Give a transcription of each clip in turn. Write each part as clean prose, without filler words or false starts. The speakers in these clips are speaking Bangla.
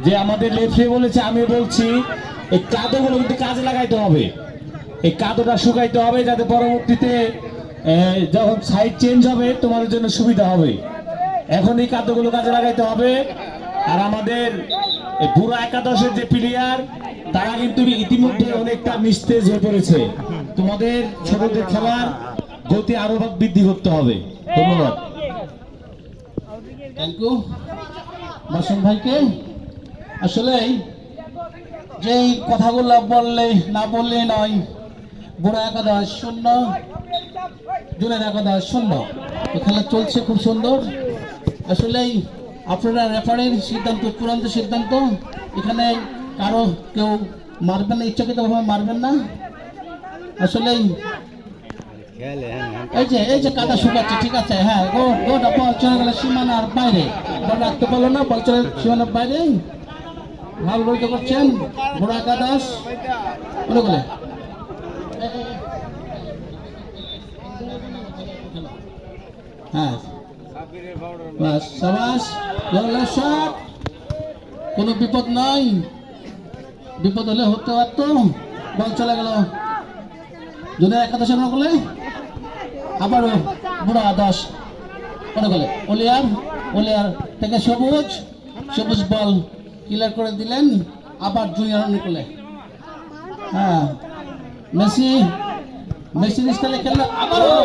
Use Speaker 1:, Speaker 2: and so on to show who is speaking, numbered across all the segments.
Speaker 1: যে আমাদের লেফটে বলেছে, আমি বলছি এই কাদোগুলো কিন্তু কাজে লাগাইতে হবে। এই কাদোটা শুকাইতে হবে যাতে পরবর্তীতে যখন সাইড চেঞ্জ হবে তোমাদের জন্য সুবিধা হবে। এখন এই কাদোগুলো কাজে লাগাইতে হবে। আর আমাদের বুড়া একাদশের যে প্লেয়ার তারা কিন্তু ইতিমধ্যে অনেকটা নিস্তেজ হয়ে পড়েছে। তোমাদের ছোটদের খেলার গতি আরো বৃদ্ধি করতে হবে। ধন্যবাদ।
Speaker 2: থ্যাংক ইউ বাসন ভাইকে। আসলে যেই কথাগুলো বললে না বললে নয়, বুড়া একাদশ 0, জুনের একাদশ 0। খেলা চলছে খুব সুন্দর। আসলেই আপনারা রেফারির সিদ্ধান্ত চূড়ান্ত সিদ্ধান্ত, এখানে কারো কেউ মারবেন না, ইচ্ছাকৃতভাবে মারবেন না। আসলেই এই যে কাদা শুকাচ্ছে, ঠিক আছে, হ্যাঁ, বল চলে গেলে সীমানার বাইরে, বল রাখতে পারলো না, বল চলে সীমানার বাইরে। ভালো বলতে করছেন বুড়া একাদশ বলে বলে। হ্যাঁ, কোনো বিপদ নাই, বিপদ হলে হতে পারত। বল চলে গেল জুনের একাদশের বলে, আবারও বুড়া 10 মনে গেলে ওলিয়ার থেকে সবুজ বল ক্লিয়ার করে দিলেন। আবার জুনিয়র নিকলে, হ্যাঁ, মেসি স্টাইলে খেললো। আবারও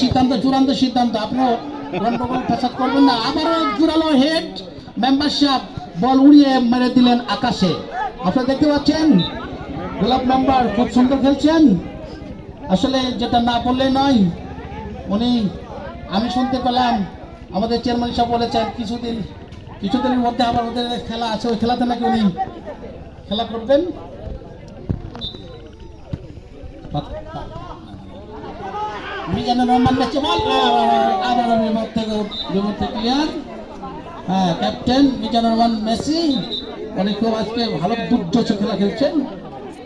Speaker 2: সিদ্ধান্ত, চূড়ান্ত সিদ্ধান্ত, আপনার ফেসাদ করবেন না। আবারও জোরালো হেড, মেম্বারশিপ বল উড়িয়ে মেরে দিলেন আকাশে। আপনারা দেখতে পাচ্ছেন গোলাপ মেম্বার খুব সুন্দর খেলছেন। আসলে যেটা না বললে নয়, উনি আমি শুনতে পেলাম আমাদের চেয়ারম্যান সাহেব বলেছেন কিছুদিনের মধ্যে আবার ওদের খেলা আছে, ওই খেলাতে নাকি উনি খেলা করবেন। মিজানুর রহমান বেঁচে বল, আবার ক্লিয়ার। হ্যাঁ, ক্যাপ্টেন মিজানুর রহমান মেসি উনি খুব আজকে ভালো দুর্ধর্ষ খেলা খেলছেন,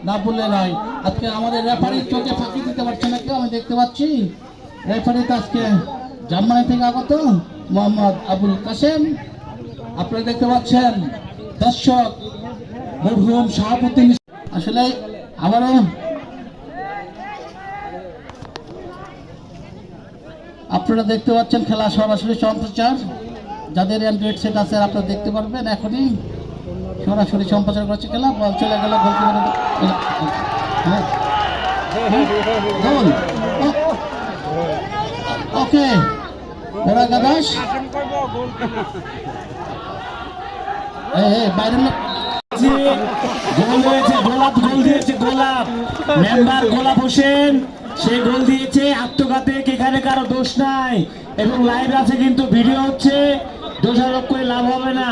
Speaker 2: না বললে নয়। আজকে আমাদের রেফারির চোখে ফাঁকি দিতে পারছে না কেউ, আমি দেখতে পাচ্ছি। রেফারি তো আজকে জার্মানি থেকে আগত মোহাম্মদ আবুল কাসেম। আপনারা দেখতে পাচ্ছেন দর্শক মরহুম সভাপতি। আসলে আবারও আপনারা দেখতে পাচ্ছেন খেলা সরাসরি সম্প্রচার, যাদের অ্যান্ড্রয়েড সেট আছে আপনারা দেখতে পারবেন। এখনই সরাসরি সম্প্রচার করছে খেলা। বল চলে গেল, ওকে ওরা একাদশ বাইরে
Speaker 1: গোলাপ গোল দিয়েছে, গোলাপ মেম্বার গোলাপ হোসেন সে গোল দিয়েছে আত্মঘাতে। এখানে কারো দোষ নাই এবং লাইভ আছে কিন্তু ভিডিও হচ্ছে, দোষারোপ করে লাভ হবে না।